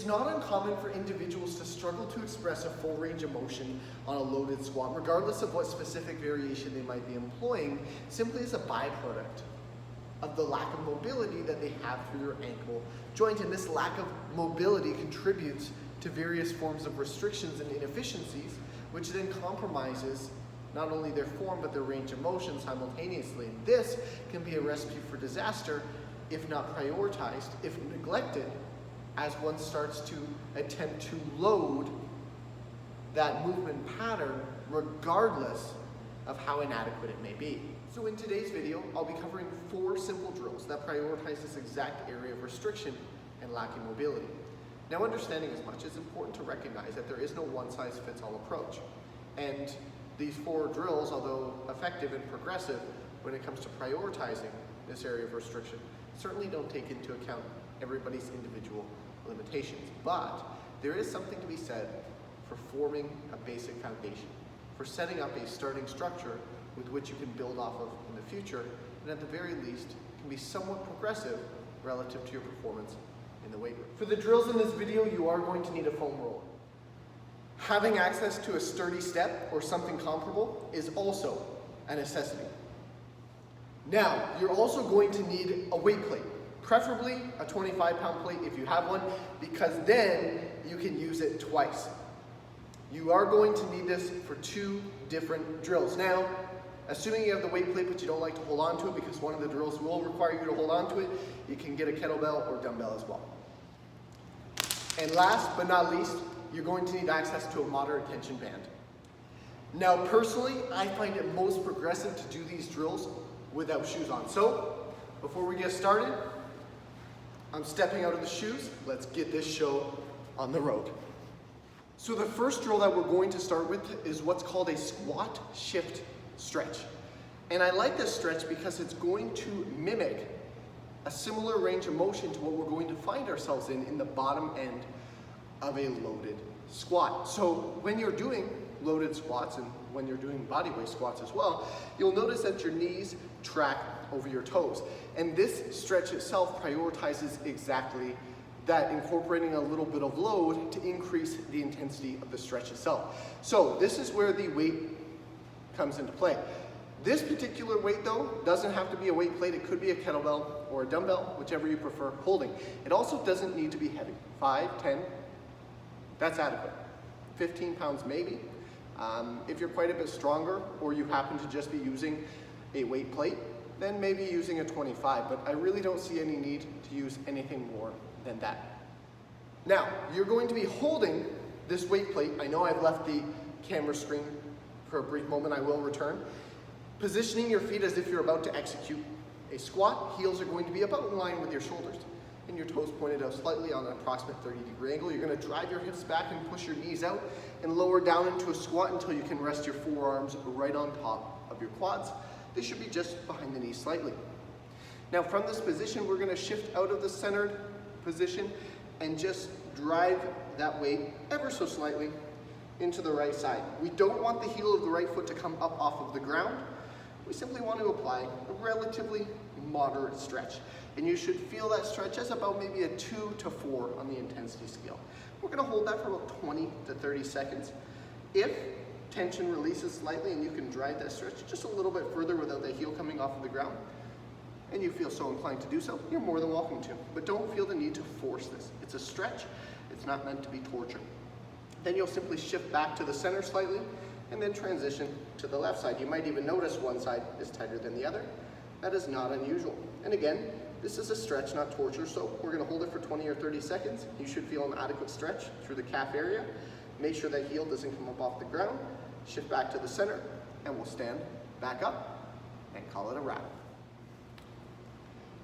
It's not uncommon for individuals to struggle to express a full range of motion on a loaded squat, regardless of what specific variation they might be employing, simply as a byproduct of the lack of mobility that they have through their ankle joint. And this lack of mobility contributes to various forms of restrictions and inefficiencies, which then compromises not only their form but their range of motion simultaneously. And this can be a recipe for disaster if not prioritized, if neglected, as one starts to attempt to load that movement pattern regardless of how inadequate it may be. So in today's video, I'll be covering 4 simple drills that prioritize this exact area of restriction and lacking mobility. Now, understanding as much, it's important to recognize that there is no one-size-fits-all approach. And these 4 drills, although effective and progressive when it comes to prioritizing this area of restriction, certainly don't take into account everybody's individual limitations. But there is something to be said for forming a basic foundation, for setting up a starting structure with which you can build off of in the future, and at the very least can be somewhat progressive relative to your performance in the weight room. For the drills in this video, you are going to need a foam roller. Having access to a sturdy step or something comparable is also a necessity. Now, you're also going to need a weight plate, preferably a 25-pound plate if you have one, because then you can use it twice. You are going to need this for 2 different drills. Now, assuming you have the weight plate but you don't like to hold on to it because one of the drills will require you to hold on to it, you can get a kettlebell or dumbbell as well. And last but not least, you're going to need access to a moderate tension band. Now, personally, I find it most progressive to do these drills without shoes on. So, before we get started, I'm stepping out of the shoes. Let's get this show on the road. So the first drill that we're going to start with is what's called a squat shift stretch. And I like this stretch because it's going to mimic a similar range of motion to what we're going to find ourselves in the bottom end of a loaded squat. So when you're doing loaded squats and when you're doing bodyweight squats as well, you'll notice that your knees track over your toes. And this stretch itself prioritizes exactly that, incorporating a little bit of load to increase the intensity of the stretch itself. So this is where the weight comes into play. This particular weight, though, doesn't have to be a weight plate. It could be a kettlebell or a dumbbell, whichever you prefer holding. It also doesn't need to be heavy. 5, 10, that's adequate. 15 pounds maybe. If you're quite a bit stronger or you happen to just be using a weight plate, then maybe using a 25, but I really don't see any need to use anything more than that. Now, you're going to be holding this weight plate. I know I've left the camera screen for a brief moment. I will return. Positioning your feet as if you're about to execute a squat. Heels are going to be about in line with your shoulders, and your toes pointed out slightly on an approximate 30-degree angle. You're going to drive your hips back and push your knees out and lower down into a squat until you can rest your forearms right on top of your quads. They should be just behind the knees slightly. Now, from this position, we're going to shift out of the centered position and just drive that weight ever so slightly into the right side. We don't want the heel of the right foot to come up off of the ground. We simply want to apply a relatively moderate stretch. And you should feel that stretch as about maybe a 2 to 4 on the intensity scale. We're going to hold that for about 20 to 30 seconds. If tension releases slightly and you can drive that stretch just a little bit further without the heel coming off of the ground, and you feel so inclined to do so, you're more than welcome to. But don't feel the need to force this. It's a stretch. It's not meant to be torture. Then you'll simply shift back to the center slightly and then transition to the left side. You might even notice one side is tighter than the other. That is not unusual. And again, this is a stretch, not torture, so we're going to hold it for 20 or 30 seconds. You should feel an adequate stretch through the calf area. Make sure that heel doesn't come up off the ground. Shift back to the center, and we'll stand back up and call it a wrap.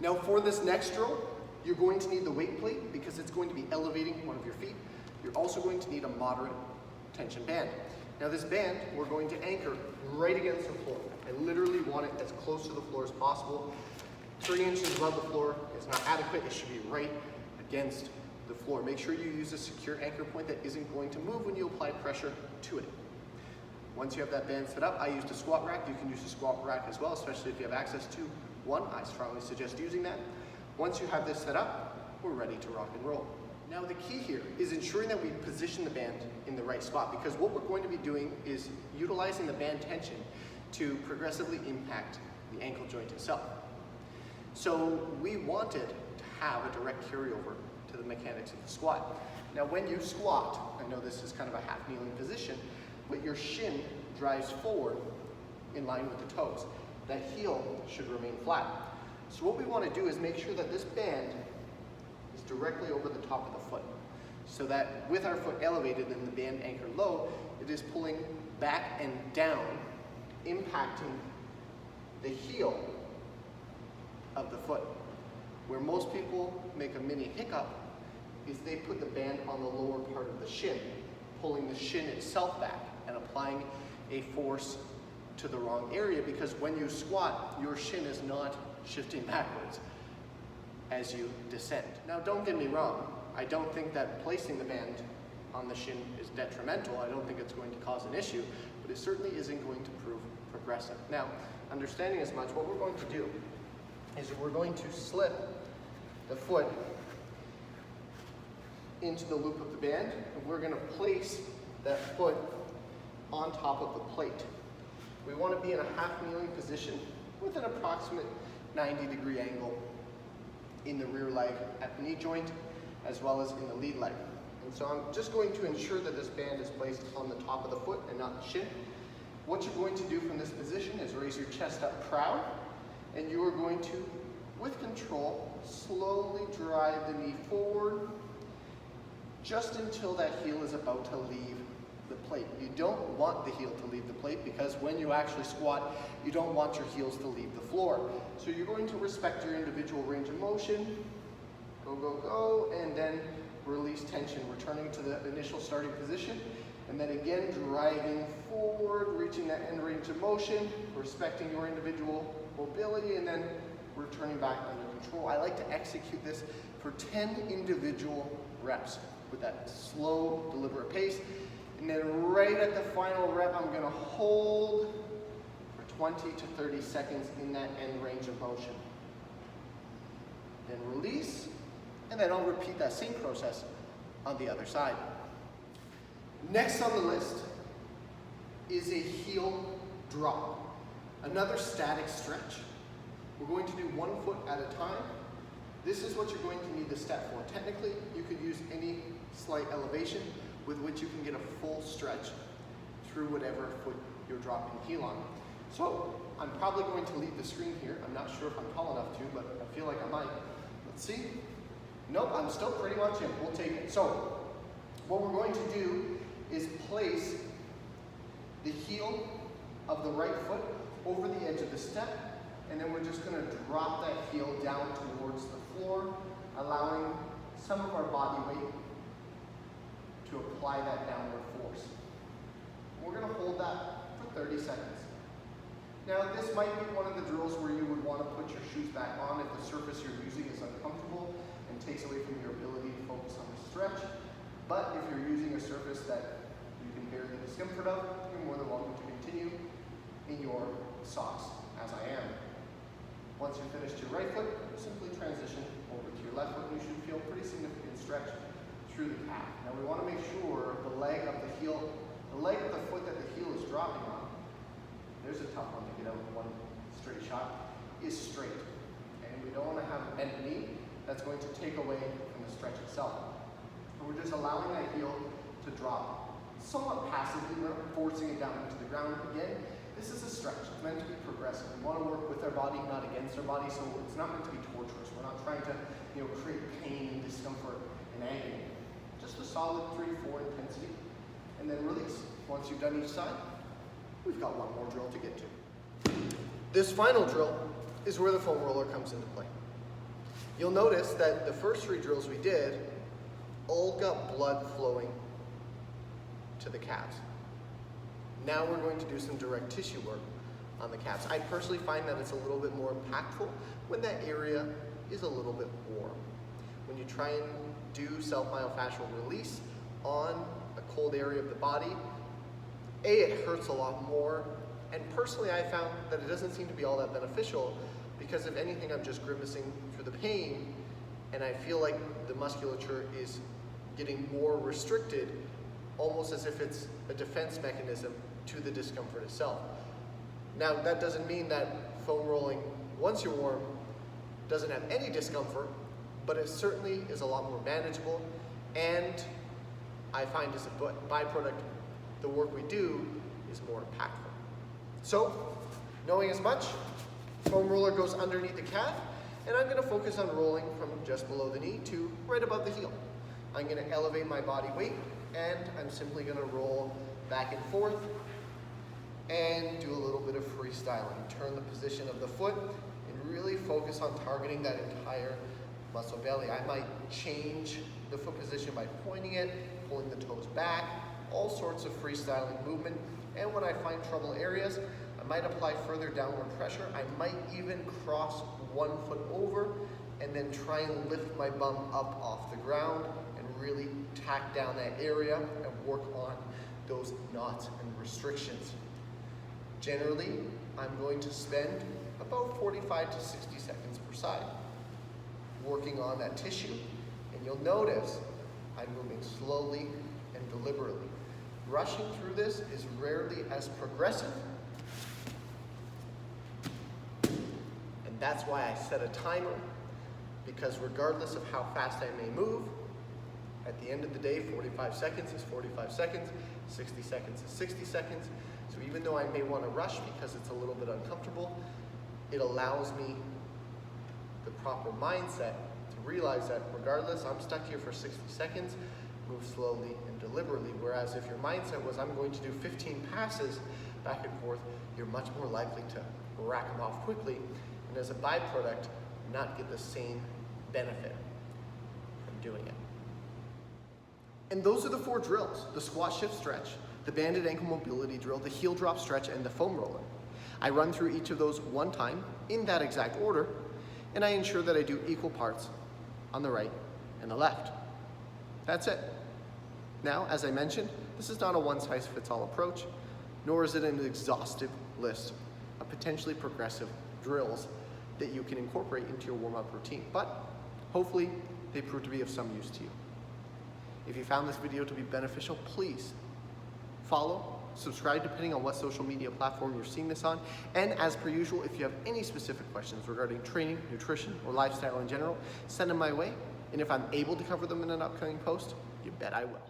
Now for this next drill, you're going to need the weight plate because it's going to be elevating one of your feet. You're also going to need a moderate tension band. Now this band, we're going to anchor right against the floor. I literally want it as close to the floor as possible. 3 inches above the floor is not adequate. It should be right against the floor. Make sure you use a secure anchor point that isn't going to move when you apply pressure to it. Once you have that band set up, I used a squat rack. You can use a squat rack as well, especially if you have access to one. I strongly suggest using that. Once you have this set up, we're ready to rock and roll. Now the key here is ensuring that we position the band in the right spot, because what we're going to be doing is utilizing the band tension to progressively impact the ankle joint itself. So we wanted to have a direct carryover to the mechanics of the squat. Now when you squat, I know this is kind of a half kneeling position, but your shin drives forward in line with the toes. That heel should remain flat. So what we want to do is make sure that this band is directly over the top of the foot, so that with our foot elevated and the band anchored low, it is pulling back and down, impacting the heel of the foot. Where most people make a mini hiccup is they put the band on the lower part of the shin, pulling the shin itself back and applying a force to the wrong area, because when you squat, your shin is not shifting backwards as you descend. Now don't get me wrong, I don't think that placing the band on the shin is detrimental. I don't think it's going to cause an issue, but it certainly isn't going to prove progressive. Now, understanding as much, what we're going to do is we're going to slip the foot into the loop of the band, and we're going to place that foot on top of the plate. We want to be in a half kneeling position with an approximate 90-degree angle in the rear leg at the knee joint, as well as in the lead leg. And so I'm just going to ensure that this band is placed on the top of the foot and not the shin. What you're going to do from this position is raise your chest up proud, and you are going to, with control, slowly drive the knee forward just until that heel is about to leave the plate. You don't want the heel to leave the plate, because when you actually squat, you don't want your heels to leave the floor. So you're going to respect your individual range of motion, go, go, go, and then release tension, returning to the initial starting position, and then again driving forward, reaching that end range of motion, respecting your individual mobility, and then returning back under control. I like to execute this for 10 individual reps with that slow, deliberate pace. And then right at the final rep, I'm going to hold for 20 to 30 seconds in that end range of motion. Then release, and then I'll repeat that same process on the other side. Next on the list is a heel drop. Another static stretch. We're going to do 1 foot at a time. This is what you're going to need the step for. Technically, you could use any slight elevation with which you can get a full stretch through whatever foot you're dropping the heel on. So I'm probably going to leave the screen here. I'm not sure if I'm tall enough to, but I feel like I might. Let's see. Nope, I'm still pretty much in. We'll take it. So what we're going to do is place the heel of the right foot over the edge of the step, and then we're just going to drop that heel down towards the floor, allowing some of our body weight to apply that downward force. We're going to hold that for 30 seconds. Now this might be one of the drills where you would want to put your shoes back on if the surface you're using is uncomfortable and takes away from your ability to focus on the stretch. But if you're using a surface that you can bear the discomfort of, you're more than welcome to continue in your socks, as I am. Once you've finished your right foot, simply transition over to your left foot, and you should feel pretty significant stretch through the calf. Now we want to make sure the leg of the heel, the leg of the foot that the heel is dropping on, there's a tough one to get out in one straight shot, is straight. And we don't want to have a bent knee that's going to take away from the stretch itself. And we're just allowing that heel to drop somewhat passively, we're not forcing it down into the ground. Again, this is a stretch. It's meant to be progressive. We want to work with our body, not against our body, so it's not meant to be torturous. We're not trying to, create pain and discomfort and agony. Just a solid 3-4 intensity, and then release. Once you've done each side, we've got one more drill to get to. This final drill is where the foam roller comes into play. You'll notice that the first 3 drills we did all got blood flowing to the calves. Now we're going to do some direct tissue work on the calves. I personally find that it's a little bit more impactful when that area is a little bit warm. When you try and do self-myofascial release on a cold area of the body, it hurts a lot more, and personally I found that it doesn't seem to be all that beneficial, because if anything I'm just grimacing through the pain, and I feel like the musculature is getting more restricted, almost as if it's a defense mechanism to the discomfort itself. Now, that doesn't mean that foam rolling, once you're warm, doesn't have any discomfort, but it certainly is a lot more manageable, and I find as a byproduct, the work we do is more impactful. So, knowing as much, foam roller goes underneath the calf, and I'm going to focus on rolling from just below the knee to right above the heel. I'm going to elevate my body weight, and I'm simply going to roll back and forth and do a little bit of freestyling. Turn the position of the foot and really focus on targeting that entire muscle belly. I might change the foot position by pointing it, pulling the toes back, all sorts of freestyling movement. And when I find trouble areas, I might apply further downward pressure. I might even cross one foot over and then try and lift my bum up off the ground and really tack down that area and work on those knots and restrictions. Generally, I'm going to spend about 45 to 60 seconds per side working on that tissue. And you'll notice I'm moving slowly and deliberately. Rushing through this is rarely as progressive. And that's why I set a timer, because regardless of how fast I may move, at the end of the day, 45 seconds is 45 seconds, 60 seconds is 60 seconds. So even though I may want to rush because it's a little bit uncomfortable, it allows me the proper mindset to realize that regardless, I'm stuck here for 60 seconds, move slowly and deliberately. Whereas if your mindset was, I'm going to do 15 passes back and forth, you're much more likely to rack them off quickly, and as a byproduct, not get the same benefit from doing it. And those are the 4 drills: the squat shift stretch, the banded ankle mobility drill, the heel drop stretch, and the foam roller. I run through each of those one time in that exact order, and I ensure that I do equal parts on the right and the left. That's it. Now, as I mentioned, this is not a one-size-fits-all approach, nor is it an exhaustive list of potentially progressive drills that you can incorporate into your warm-up routine, but hopefully they prove to be of some use to you. If you found this video to be beneficial, please follow, subscribe depending on what social media platform you're seeing this on, and as per usual, if you have any specific questions regarding training, nutrition, or lifestyle in general, send them my way, and if I'm able to cover them in an upcoming post, you bet I will.